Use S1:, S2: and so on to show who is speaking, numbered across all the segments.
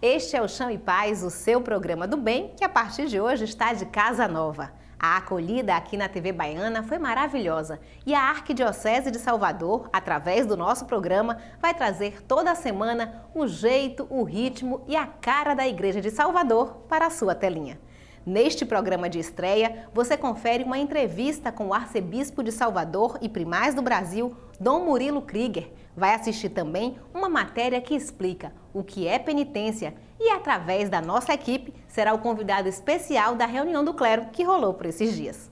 S1: Este é o Chama e Paz, o seu programa do bem, que a partir de hoje está de casa nova. A acolhida aqui na TV Baiana foi maravilhosa e a Arquidiocese de Salvador, através do nosso programa, vai trazer toda semana o jeito, o ritmo e a cara da Igreja de Salvador para a sua telinha. Neste programa de estreia, você confere uma entrevista com o arcebispo de Salvador e primaz do Brasil, Dom Murilo Krieger. Vai assistir também uma matéria que explica o que é penitência e, através da nossa equipe, será o convidado especial da reunião do clero que rolou por esses dias.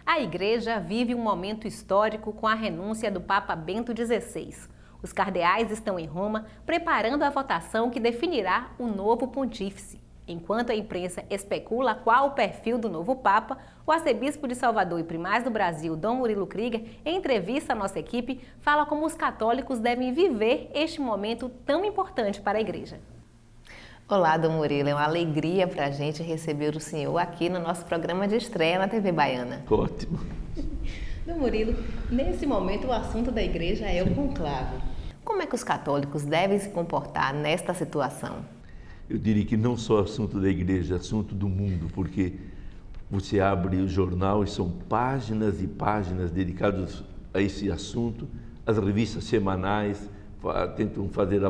S1: A Igreja vive um momento histórico com a renúncia do Papa Bento XVI. Os cardeais estão em Roma preparando a votação que definirá o novo pontífice. Enquanto a imprensa especula qual o perfil do novo Papa, o arcebispo de Salvador e primaz do Brasil, Dom Murilo Krieger, em entrevista à nossa equipe, fala como os católicos devem viver este momento tão importante para a Igreja. Olá, Dom Murilo, é uma alegria para a gente receber o senhor aqui no nosso programa de estreia na TV Baiana.
S2: Ótimo.
S1: Dom Murilo, nesse momento o assunto da Igreja é o conclave. Como é que os católicos devem se comportar nesta situação?
S2: Eu diria que não só assunto da Igreja, assunto do mundo, porque você abre o jornal e são páginas e páginas dedicadas a esse assunto, as revistas semanais tentam fazer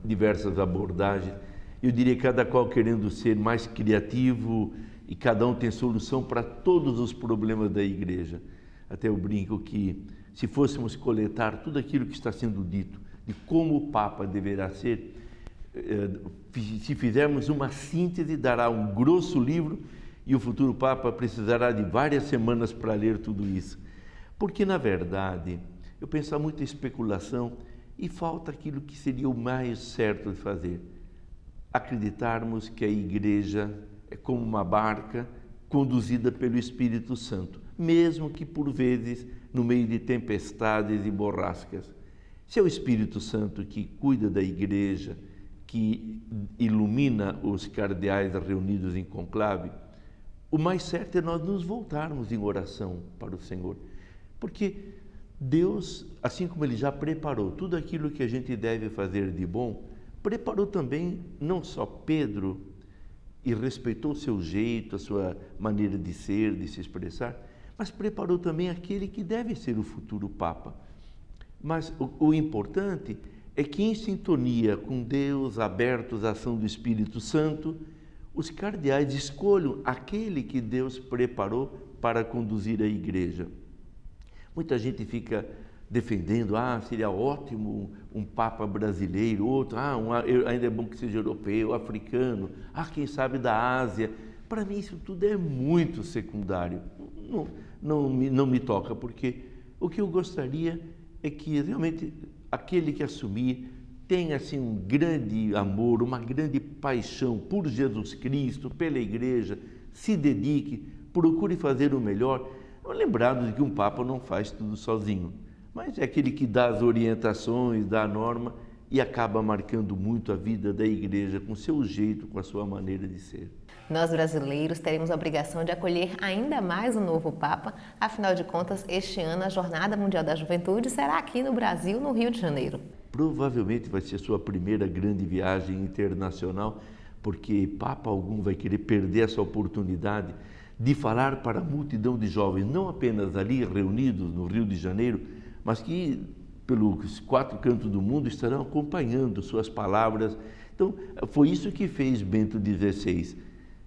S2: diversas abordagens. Eu diria que cada qual querendo ser mais criativo e cada um tem solução para todos os problemas da Igreja. Até eu brinco que se fôssemos coletar tudo aquilo que está sendo dito, de como o Papa deverá ser, se fizermos uma síntese, dará um grosso livro e o futuro Papa precisará de várias semanas para ler tudo isso. Porque, na verdade, eu penso há muita especulação e falta aquilo que seria o mais certo de fazer. Acreditarmos que a Igreja é como uma barca conduzida pelo Espírito Santo, mesmo que por vezes no meio de tempestades e borrascas. Se é o Espírito Santo que cuida da Igreja, que ilumina os cardeais reunidos em conclave, o mais certo é nós nos voltarmos em oração para o Senhor. Porque Deus, assim como Ele já preparou tudo aquilo que a gente deve fazer de bom, preparou também não só Pedro e respeitou o seu jeito, a sua maneira de ser, de se expressar, mas preparou também aquele que deve ser o futuro Papa. Mas o importante é que, em sintonia com Deus, abertos à ação do Espírito Santo, os cardeais escolham aquele que Deus preparou para conduzir a Igreja. Muita gente fica defendendo, seria ótimo um Papa brasileiro, outro, ainda é bom que seja europeu, africano, quem sabe da Ásia. Para mim isso tudo é muito secundário, não me toca, porque o que eu gostaria é que realmente aquele que assumir tenha assim um grande amor, uma grande paixão por Jesus Cristo, pela Igreja, se dedique, procure fazer o melhor. Lembrado de que um Papa não faz tudo sozinho, mas é aquele que dá as orientações, dá a norma e acaba marcando muito a vida da Igreja com seu jeito, com a sua maneira de ser.
S1: Nós brasileiros teremos a obrigação de acolher ainda mais o novo Papa. Afinal de contas, este ano a Jornada Mundial da Juventude será aqui no Brasil, no Rio de Janeiro.
S2: Provavelmente vai ser sua primeira grande viagem internacional, porque Papa algum vai querer perder essa oportunidade de falar para a multidão de jovens, não apenas ali reunidos no Rio de Janeiro, mas que pelos 4 cantos do mundo estarão acompanhando suas palavras. Então, foi isso que fez Bento XVI.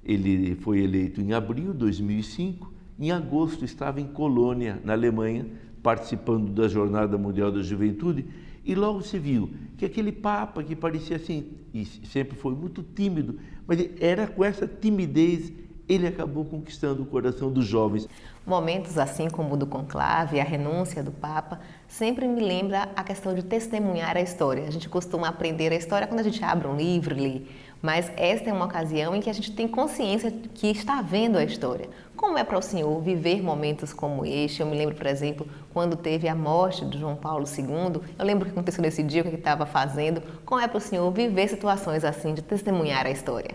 S2: Ele foi eleito em abril de 2005, em agosto estava em Colônia, na Alemanha, participando da Jornada Mundial da Juventude, e logo se viu que aquele Papa que parecia assim, e sempre foi muito tímido, mas era com essa timidez, ele acabou conquistando o coração dos jovens.
S1: Momentos assim como o do conclave, a renúncia do Papa, sempre me lembra a questão de testemunhar a história. A gente costuma aprender a história quando a gente abre um livro, lê, mas esta é uma ocasião em que a gente tem consciência de que está vendo a história. Como é para o senhor viver momentos como este? Eu me lembro, por exemplo, quando teve a morte de João Paulo II, eu lembro o que aconteceu nesse dia, o que ele estava fazendo. Como é para o senhor viver situações assim, de testemunhar a história?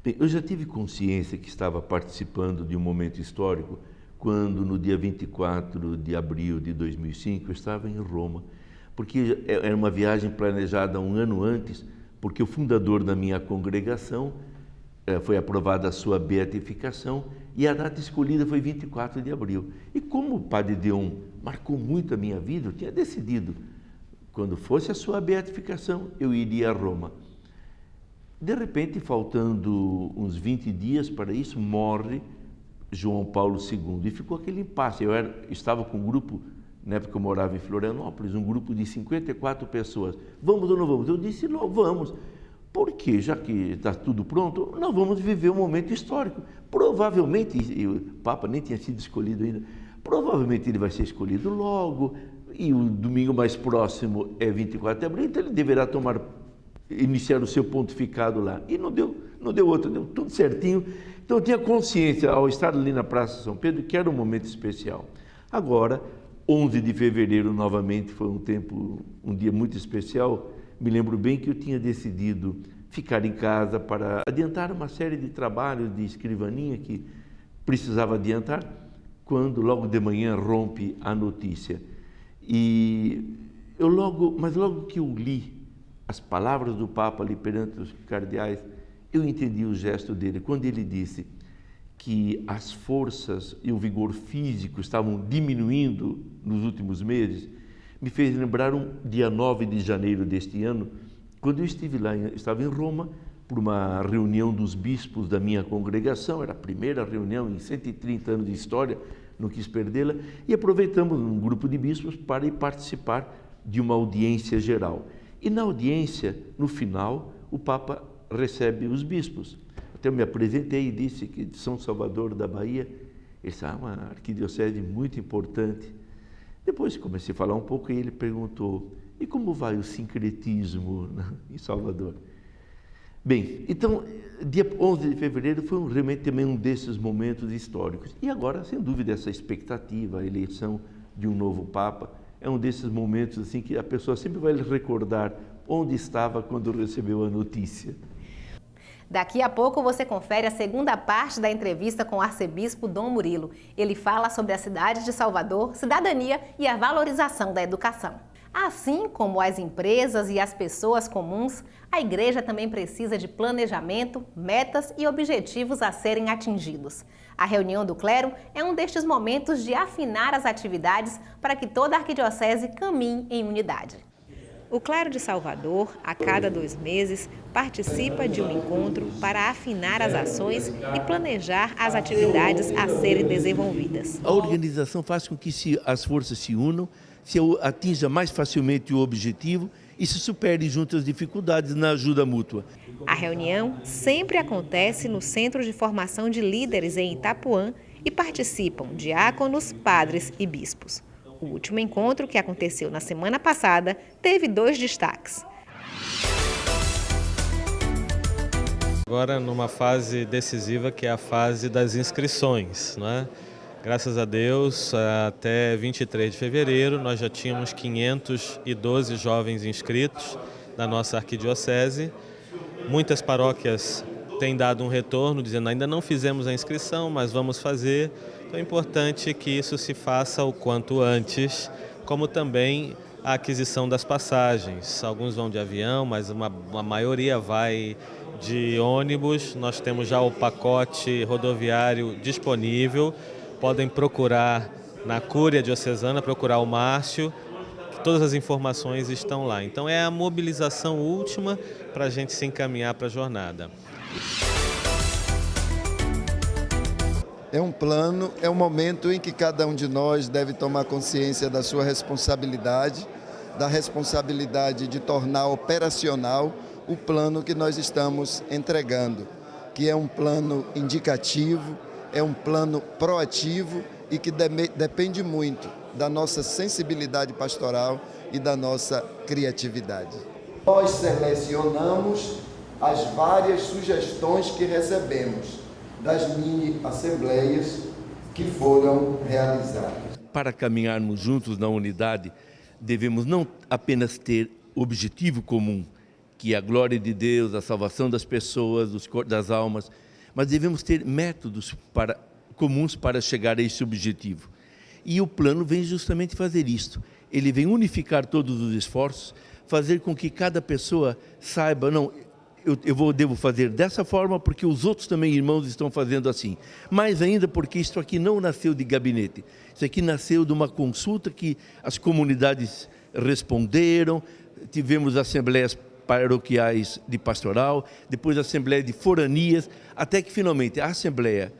S2: Bem, eu já tive consciência que estava participando de um momento histórico quando, no dia 24 de abril de 2005, eu estava em Roma. porque era uma viagem planejada um ano antes, porque o fundador da minha congregação foi aprovada a sua beatificação e a data escolhida foi 24 de abril. E como o Padre Deon marcou muito a minha vida, eu tinha decidido, quando fosse a sua beatificação, eu iria a Roma. De repente, faltando uns 20 dias para isso, morre João Paulo II. E ficou aquele impasse. Eu estava com um grupo, na época eu morava em Florianópolis, um grupo de 54 pessoas. Vamos ou não vamos? Eu disse, não, vamos. Porque, já que está tudo pronto, nós vamos viver um momento histórico. Provavelmente, e o Papa nem tinha sido escolhido ainda, provavelmente ele vai ser escolhido logo, e o domingo mais próximo é 24 de abril, então ele deverá iniciar o seu pontificado lá. E não deu outro, deu tudo certinho. Então eu tinha consciência, ao estar ali na Praça de São Pedro, que era um momento especial. Agora, 11 de fevereiro, novamente, foi um dia muito especial. Me lembro bem que eu tinha decidido ficar em casa para adiantar uma série de trabalhos de escrivaninha que precisava adiantar, quando logo de manhã rompe a notícia. Mas logo que eu li as palavras do Papa ali perante os cardeais, eu entendi o gesto dele, quando ele disse que as forças e o vigor físico estavam diminuindo nos últimos meses. Me fez lembrar um dia 9 de janeiro deste ano, quando eu estava em Roma, por uma reunião dos bispos da minha congregação, era a primeira reunião em 130 anos de história, não quis perdê-la, e aproveitamos um grupo de bispos para ir participar de uma audiência geral. E na audiência, no final, o Papa recebe os bispos. Até eu me apresentei e disse que de São Salvador da Bahia, essa é uma arquidiocese muito importante. Depois comecei a falar um pouco e ele perguntou, e como vai o sincretismo em Salvador? Bem, então, dia 11 de fevereiro foi realmente também um desses momentos históricos. E agora, sem dúvida, essa expectativa, a eleição de um novo Papa, é um desses momentos assim que a pessoa sempre vai recordar onde estava quando recebeu a notícia.
S1: Daqui a pouco você confere a segunda parte da entrevista com o arcebispo Dom Murilo. Ele fala sobre a cidade de Salvador, cidadania e a valorização da educação. Assim como as empresas e as pessoas comuns, a igreja também precisa de planejamento, metas e objetivos a serem atingidos. A reunião do clero é um destes momentos de afinar as atividades para que toda a arquidiocese caminhe em unidade. O clero de Salvador, a cada 2 meses, participa de um encontro para afinar as ações e planejar as atividades a serem desenvolvidas.
S2: A organização faz com que as forças se unam, se atinja mais facilmente o objetivo e se supere junto as dificuldades na ajuda mútua.
S1: A reunião sempre acontece no Centro de Formação de Líderes em Itapuã e participam diáconos, padres e bispos. O último encontro, que aconteceu na semana passada, teve 2 destaques.
S3: Agora numa fase decisiva, que é a fase das inscrições, né? Graças a Deus, até 23 de fevereiro, nós já tínhamos 512 jovens inscritos na nossa arquidiocese. Muitas paróquias têm dado um retorno, dizendo ainda não fizemos a inscrição, mas vamos fazer. Então é importante que isso se faça o quanto antes, como também a aquisição das passagens. Alguns vão de avião, mas uma maioria vai de ônibus. Nós temos já o pacote rodoviário disponível. Podem procurar na Cúria Diocesana, procurar o Márcio, que todas as informações estão lá. Então é a mobilização última para a gente se encaminhar para a jornada.
S4: É um plano, é um momento em que cada um de nós deve tomar consciência da sua responsabilidade, da responsabilidade de tornar operacional o plano que nós estamos entregando, que é um plano indicativo, é um plano proativo e que depende muito da nossa sensibilidade pastoral e da nossa criatividade. Nós selecionamos as várias sugestões que recebemos das mini-assembleias que foram realizadas.
S2: Para caminharmos juntos na unidade, devemos não apenas ter objetivo comum, que é a glória de Deus, a salvação das pessoas, das almas, mas devemos ter métodos comuns para chegar a esse objetivo. E o plano vem justamente fazer isto. ele vem unificar todos os esforços, fazer com que cada pessoa saiba, não, devo fazer dessa forma porque os outros também irmãos estão fazendo assim. Mais ainda porque isso aqui não nasceu de gabinete, isso aqui nasceu de uma consulta que as comunidades responderam, tivemos assembleias paroquiais de pastoral, depois a assembleia de foranias, até que finalmente a assembleia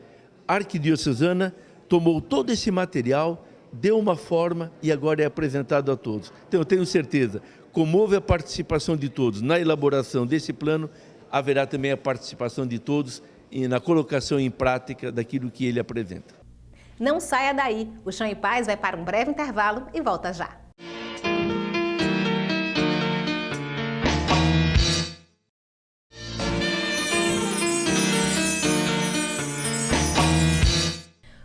S2: arquidiocesana tomou todo esse material, deu uma forma e agora é apresentado a todos. Então eu tenho certeza, como houve a participação de todos na elaboração desse plano, haverá também a participação de todos na colocação em prática daquilo que ele apresenta.
S1: Não saia daí, o Chão em Paz vai para um breve intervalo e volta já.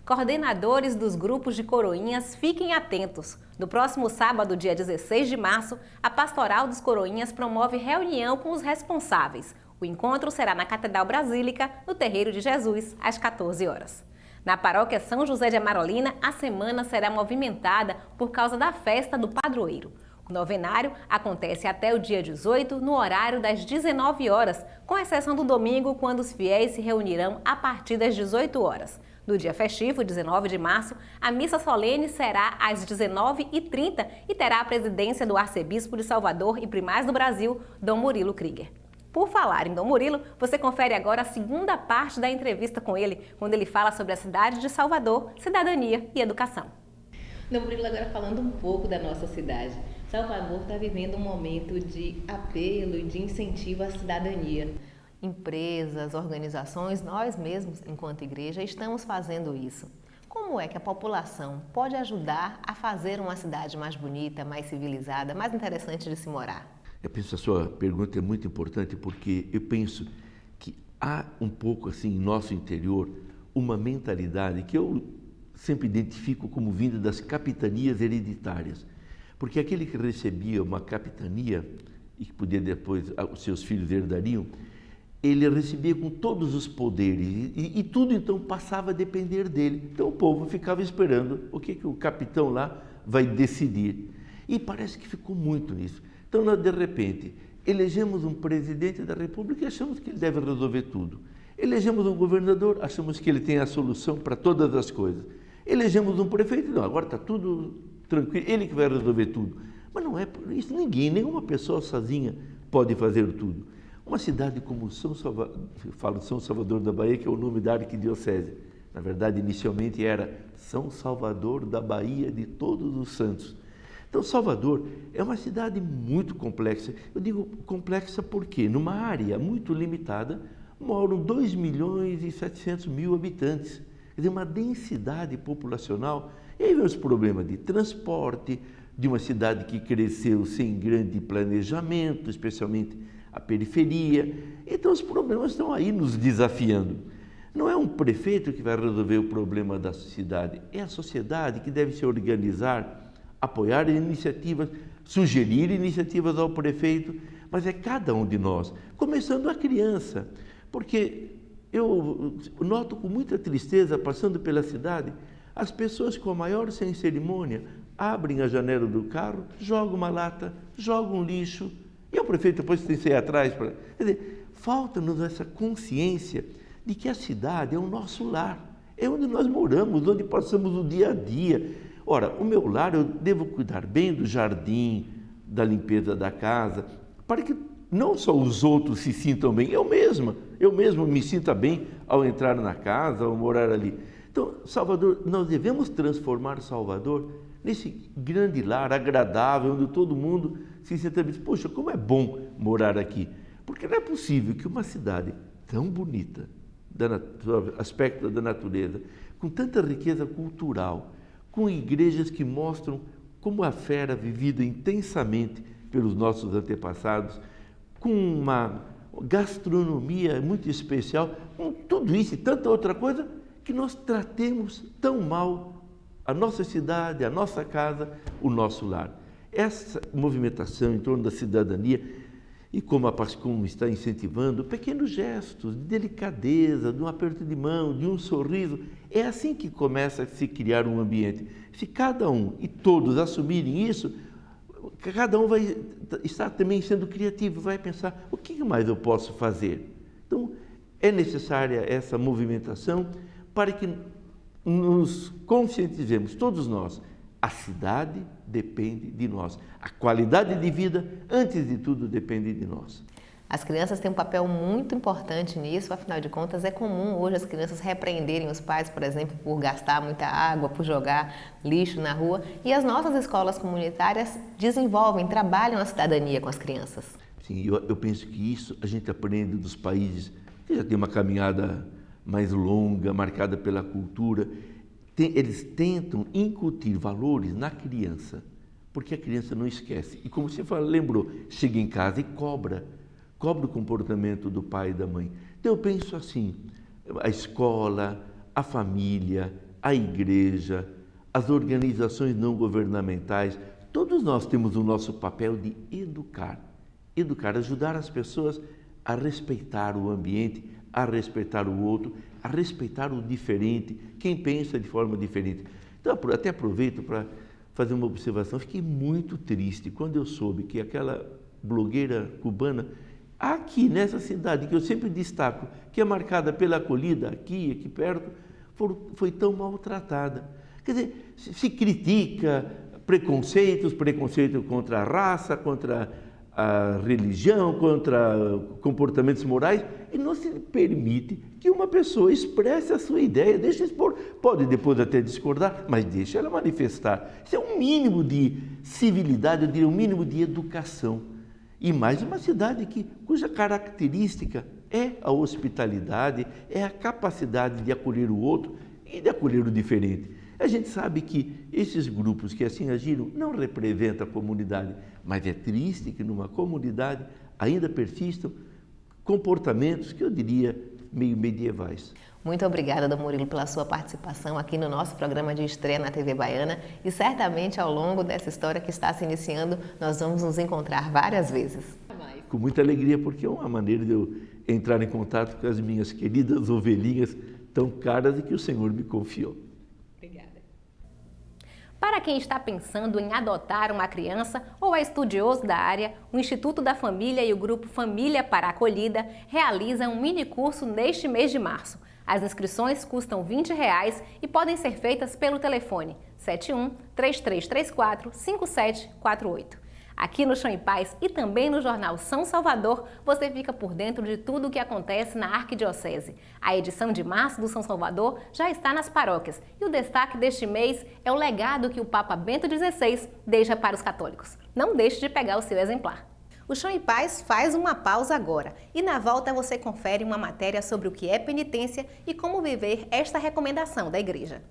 S1: Coordenadores dos grupos de coroinhas, fiquem atentos. No próximo sábado, dia 16 de março, a Pastoral dos Coroinhas promove reunião com os responsáveis. O encontro será na Catedral Basílica, no Terreiro de Jesus, às 14 horas. Na paróquia São José de Amarolina, a semana será movimentada por causa da festa do padroeiro. O novenário acontece até o dia 18, no horário das 19 horas, com exceção do domingo, quando os fiéis se reunirão a partir das 18 horas. No dia festivo, 19 de março, a missa solene será às 19h30 e terá a presidência do arcebispo de Salvador e primaz do Brasil, Dom Murilo Krieger. Por falar em Dom Murilo, você confere agora a segunda parte da entrevista com ele, quando ele fala sobre a cidade de Salvador, cidadania e educação. Dom Murilo, agora falando um pouco da nossa cidade. Salvador está vivendo um momento de apelo e de incentivo à cidadania. Empresas, organizações, nós mesmos, enquanto igreja, estamos fazendo isso. Como é que a população pode ajudar a fazer uma cidade mais bonita, mais civilizada, mais interessante de se morar?
S2: Eu penso que a sua pergunta é muito importante porque eu penso que há um pouco assim em nosso interior uma mentalidade que eu sempre identifico como vinda das capitanias hereditárias. Porque aquele que recebia uma capitania e que podia depois, os seus filhos herdariam, ele recebia com todos os poderes e tudo então passava a depender dele. Então o povo ficava esperando o que o capitão lá vai decidir. E parece que ficou muito nisso. Então nós de repente elegemos um presidente da República e achamos que ele deve resolver tudo. Elegemos um governador, achamos que ele tem a solução para todas as coisas. Elegemos um prefeito, não, agora está tudo tranquilo, ele que vai resolver tudo. Mas não é por isso, nenhuma pessoa sozinha pode fazer tudo. Uma cidade como São Salvador da Bahia, que é o nome da arquidiocese. Na verdade, inicialmente era São Salvador da Bahia de Todos os Santos. Então, Salvador é uma cidade muito complexa. Eu digo complexa porque, numa área muito limitada, moram 2.700.000 habitantes. Quer dizer, uma densidade populacional. E aí vem os problemas de transporte, de uma cidade que cresceu sem grande planejamento, especialmente a periferia. Então os problemas estão aí nos desafiando. Não é um prefeito que vai resolver o problema da cidade, é a sociedade que deve se organizar, apoiar iniciativas, sugerir iniciativas ao prefeito, mas é cada um de nós, começando a criança, porque eu noto com muita tristeza, passando pela cidade, as pessoas com a maior sem cerimônia abrem a janela do carro, jogam uma lata, jogam um lixo, e o prefeito depois tem que ir atrás. Quer dizer, falta-nos essa consciência de que a cidade é o nosso lar, é onde nós moramos, onde passamos o dia a dia. Ora, o meu lar, eu devo cuidar bem do jardim, da limpeza da casa, para que não só os outros se sintam bem, eu mesmo me sinta bem ao entrar na casa, ao morar ali. Então, Salvador, nós devemos transformar Salvador nesse grande lar agradável, onde todo mundo se senta bem. Poxa, como é bom morar aqui. Porque não é possível que uma cidade tão bonita, do aspecto da natureza, com tanta riqueza cultural, com igrejas que mostram como a fé era vivida intensamente pelos nossos antepassados, com uma gastronomia muito especial, com tudo isso e tanta outra coisa, que nós tratemos tão mal a nossa cidade, a nossa casa, o nosso lar. Essa movimentação em torno da cidadania, E como a Pascom está incentivando, pequenos gestos de delicadeza, de um aperto de mão, de um sorriso, é assim que começa a se criar um ambiente. Se cada um e todos assumirem isso, cada um vai estar também sendo criativo, vai pensar, o que mais eu posso fazer? Então, é necessária essa movimentação para que nos conscientizemos, todos nós. A cidade depende de nós. A qualidade de vida, antes de tudo, depende de nós.
S1: As crianças têm um papel muito importante nisso, afinal de contas é comum hoje as crianças repreenderem os pais, por exemplo, por gastar muita água, por jogar lixo na rua. E as nossas escolas comunitárias desenvolvem, trabalham a cidadania com as crianças.
S2: Sim, eu penso que isso a gente aprende dos países que já têm uma caminhada mais longa, marcada pela cultura. Eles tentam incutir valores na criança, porque a criança não esquece. E como você lembrou, chega em casa e cobra o comportamento do pai e da mãe. Então eu penso assim, a escola, a família, a igreja, as organizações não governamentais, todos nós temos o nosso papel de educar, ajudar as pessoas a respeitar o ambiente, a respeitar o outro, a respeitar o diferente, quem pensa de forma diferente. Então, até aproveito para fazer uma observação. Fiquei muito triste quando eu soube que aquela blogueira cubana, aqui nessa cidade, que eu sempre destaco, que é marcada pela acolhida, aqui perto, foi tão maltratada. Quer dizer, se critica preconceito contra a raça, contra a religião, contra comportamentos morais, e não se permite que uma pessoa expresse a sua ideia, deixa expor, pode depois até discordar, mas deixa ela manifestar. Isso é um mínimo de civilidade, eu diria um mínimo de educação. E mais uma cidade cuja característica é a hospitalidade, é a capacidade de acolher o outro e de acolher o diferente. A gente sabe que esses grupos que assim agiram não representam a comunidade, mas é triste que numa comunidade ainda persistam comportamentos que eu diria meio medievais.
S1: Muito obrigada, Dom Murilo, pela sua participação aqui no nosso programa de estreia na TV Baiana e certamente ao longo dessa história que está se iniciando, nós vamos nos encontrar várias vezes.
S2: Com muita alegria, porque é uma maneira de eu entrar em contato com as minhas queridas ovelhinhas tão caras e que o Senhor me confiou.
S1: Obrigada. Para quem está pensando em adotar uma criança ou é estudioso da área, o Instituto da Família e o Grupo Família para a Acolhida realizam um mini curso neste mês de março. As inscrições custam R$20 e podem ser feitas pelo telefone 71-3334-5748. Aqui no Chão em Paz e também no jornal São Salvador, você fica por dentro de tudo o que acontece na Arquidiocese. A edição de março do São Salvador já está nas paróquias e o destaque deste mês é o legado que o Papa Bento XVI deixa para os católicos. Não deixe de pegar o seu exemplar. O Chão em Paz faz uma pausa agora e na volta você confere uma matéria sobre o que é penitência e como viver esta recomendação da Igreja.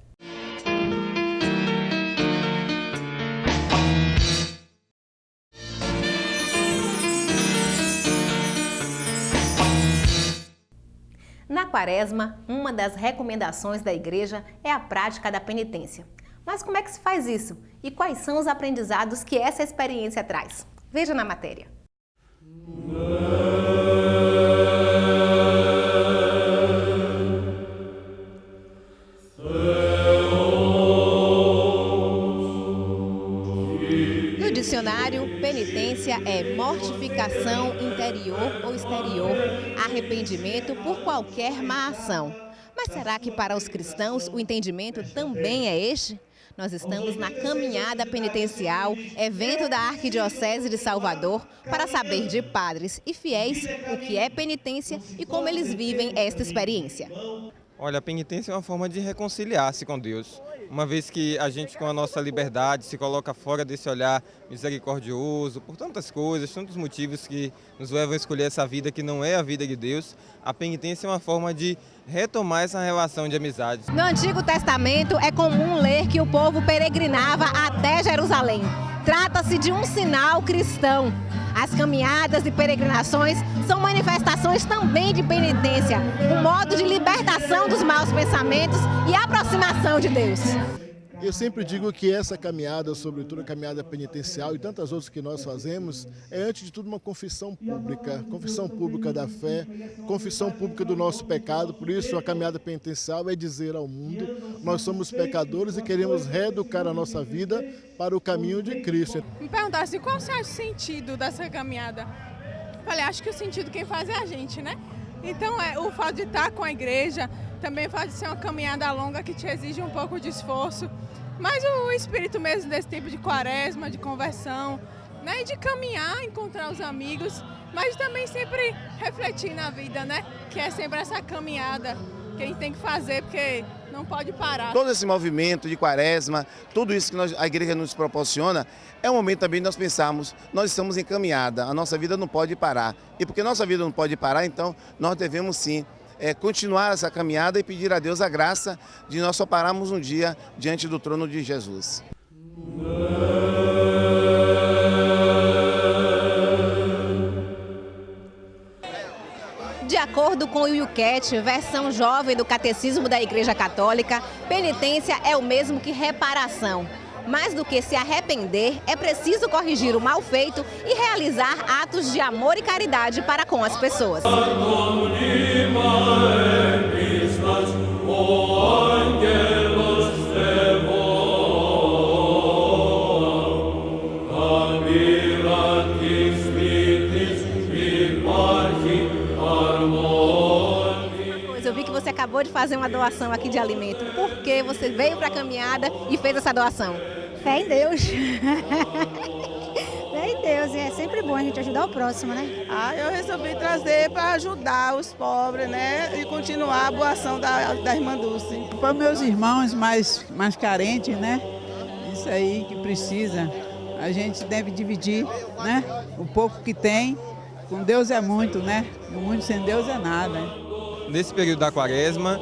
S1: Na Quaresma, uma das recomendações da Igreja é a prática da penitência. Mas como é que se faz isso? E quais são os aprendizados que essa experiência traz? Veja na matéria. No dicionário, penitência é mortificação interior ou exterior, arrependimento por qualquer má ação. Mas será que para os cristãos o entendimento também é este? Nós estamos na Caminhada Penitencial, evento da Arquidiocese de Salvador, para saber de padres e fiéis o que é penitência e como eles vivem esta experiência.
S5: Olha, a penitência é uma forma de reconciliar-se com Deus. Uma vez que a gente, com a nossa liberdade, se coloca fora desse olhar misericordioso, por tantas coisas, tantos motivos que nos levam a escolher essa vida que não é a vida de Deus, a penitência é uma forma de retomar essa relação de amizade.
S1: No Antigo Testamento é comum ler que o povo peregrinava até Jerusalém. Trata-se de um sinal cristão. As caminhadas e peregrinações são manifestações também de penitência, um modo de libertação dos maus pensamentos e aproximação de Deus.
S6: Eu sempre digo que essa caminhada, sobretudo a caminhada penitencial e tantas outras que nós fazemos, é antes de tudo uma confissão pública da fé, confissão pública do nosso pecado. Por isso a caminhada penitencial é dizer ao mundo, nós somos pecadores e queremos reeducar a nossa vida para o caminho de Cristo.
S7: Me perguntaram assim, qual você acha o sentido dessa caminhada? Falei, acho que o sentido quem faz é a gente, né? Então o fato de estar com a igreja, também o fato de ser uma caminhada longa que te exige um pouco de esforço, mas o espírito mesmo desse tempo de quaresma, de conversão, né? E de caminhar, encontrar os amigos, mas também sempre refletir na vida, né? Que é sempre essa caminhada que a gente tem que fazer, porque não pode parar.
S8: Todo esse movimento de quaresma, tudo isso que a igreja nos proporciona, é um momento também de nós pensarmos, nós estamos em caminhada, a nossa vida não pode parar. E porque nossa vida não pode parar, então nós devemos sim continuar essa caminhada e pedir a Deus a graça de nós só pararmos um dia diante do trono de Jesus.
S1: De acordo com o Yucat, versão jovem do Catecismo da Igreja Católica, penitência é o mesmo que reparação. Mais do que se arrepender, é preciso corrigir o mal feito e realizar atos de amor e caridade para com as pessoas. Eu vi que você acabou de fazer uma doação aqui de alimento. Por que você veio para a caminhada e fez essa doação?
S9: Fé em Deus. Fé em Deus, e é sempre bom a gente ajudar o próximo, né?
S10: Eu resolvi trazer para ajudar os pobres, né? E continuar a boa ação da Irmã Dulce.
S11: Para meus irmãos mais carentes, né? Isso aí que precisa. A gente deve dividir, né? O pouco que tem, com Deus é muito, né? O muito sem Deus é nada.
S5: Nesse período da quaresma,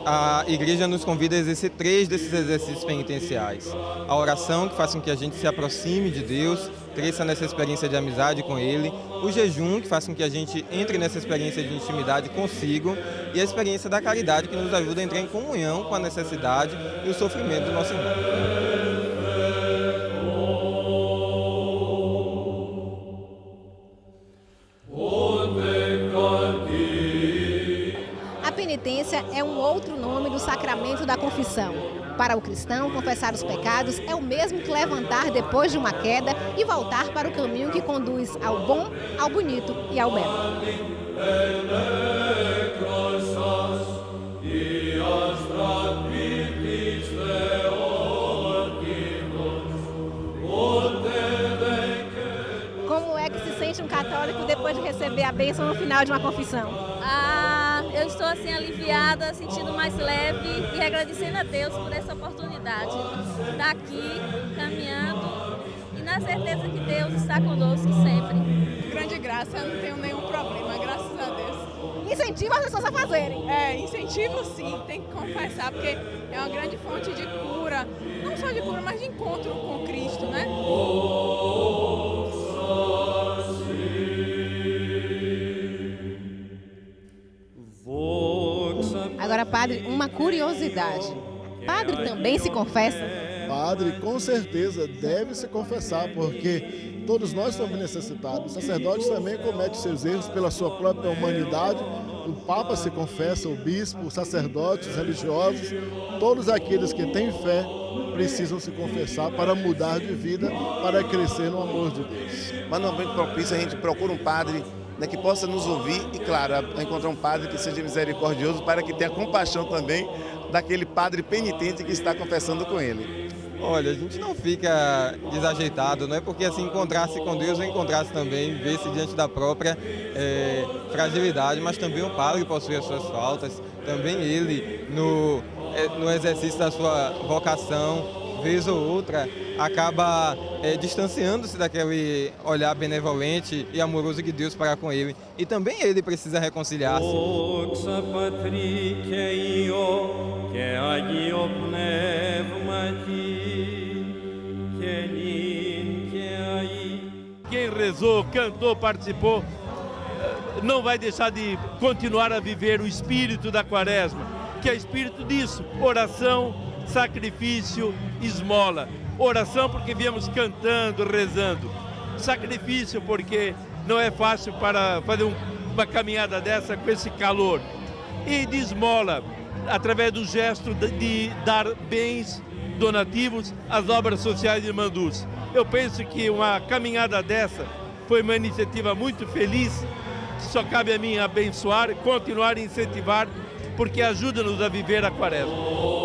S5: a igreja nos convida a exercer 3 desses exercícios penitenciais. A oração, que faz com que a gente se aproxime de Deus, cresça nessa experiência de amizade com Ele. O jejum, que faz com que a gente entre nessa experiência de intimidade consigo. E a experiência da caridade, que nos ajuda a entrar em comunhão com a necessidade e o sofrimento do nosso irmão.
S1: A penitência é um outro nome do sacramento da confissão. Para o cristão, confessar os pecados é o mesmo que levantar depois de uma queda e voltar para o caminho que conduz ao bom, ao bonito e ao belo. Como é que se sente um católico depois de receber a bênção no final de uma confissão?
S12: Eu estou assim aliviada, sentindo mais leve e agradecendo a Deus por essa oportunidade de estar aqui, caminhando e na certeza que Deus está conosco sempre.
S7: Grande graça, eu não tenho nenhum problema, graças a Deus.
S1: Incentiva as pessoas a fazerem.
S7: Incentivo sim, tem que confessar, porque é uma grande fonte de cura, não só de cura, mas de encontro com Cristo, né?
S1: Agora, padre, uma curiosidade. Padre também se confessa?
S6: Padre, com certeza, deve se confessar, porque todos nós somos necessitados. Os sacerdotes também cometem seus erros pela sua própria humanidade. O Papa se confessa, o bispo, os sacerdotes, os religiosos, todos aqueles que têm fé precisam se confessar para mudar de vida, para crescer no amor de Deus.
S8: Mas no momento propício a gente procura um padre, né, que possa nos ouvir e, claro, encontrar um padre que seja misericordioso para que tenha compaixão também daquele padre penitente que está confessando com ele.
S5: Olha, a gente não fica desajeitado, não é porque assim encontrasse com Deus ou encontrasse também, ver-se diante da própria fragilidade, mas também o padre possui as suas faltas, também ele, no exercício da sua vocação, vez ou outra, acaba distanciando-se daquele olhar benevolente e amoroso de Deus para com ele. E também ele precisa reconciliar-se.
S13: Quem rezou, cantou, participou, não vai deixar de continuar a viver o espírito da quaresma, que é espírito disso, oração, sacrifício, esmola. Oração porque viemos cantando, rezando. Sacrifício porque não é fácil para fazer uma caminhada dessa com esse calor. E de esmola, através do gesto de dar bens donativos às obras sociais de Irmanduz. Eu penso que uma caminhada dessa foi uma iniciativa muito feliz, que só cabe a mim abençoar e continuar a incentivar, porque ajuda-nos a viver a Quaresma.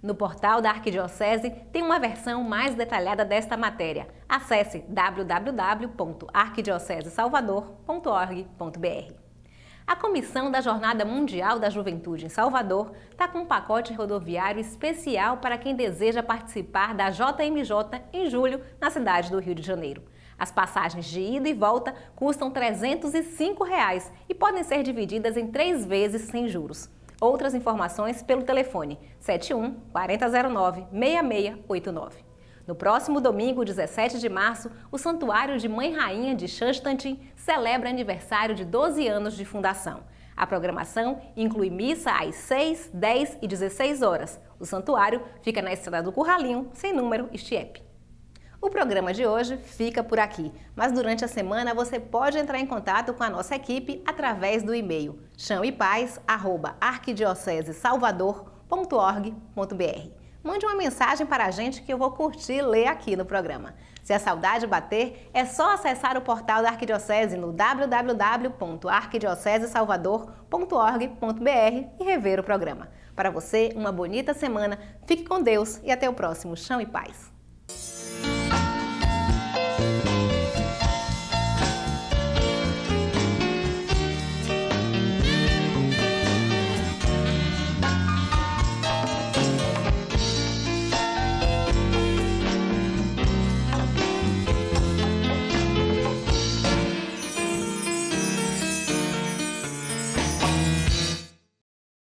S1: No portal da Arquidiocese tem uma versão mais detalhada desta matéria. Acesse www.arquidiocesesalvador.org.br. A Comissão da Jornada Mundial da Juventude em Salvador está com um pacote rodoviário especial para quem deseja participar da JMJ em julho na cidade do Rio de Janeiro. As passagens de ida e volta custam R$ 305 e podem ser divididas em 3 vezes sem juros. Outras informações pelo telefone 71 4009 6689. No próximo domingo, 17 de março, o Santuário de Mãe Rainha de Xanxtantin celebra aniversário de 12 anos de fundação. A programação inclui missa às 6, 10 e 16 horas. O santuário fica na Estrada do Curralinho, sem número, Estiepe. O programa de hoje fica por aqui, mas durante a semana você pode entrar em contato com a nossa equipe através do e-mail chãoepaz@arquidiocesesalvador.org.br. Mande uma mensagem para a gente que eu vou curtir e ler aqui no programa. Se a saudade bater, é só acessar o portal da Arquidiocese no www.arquidiocesesalvador.org.br e rever o programa. Para você, uma bonita semana, fique com Deus e até o próximo Chão e Paz.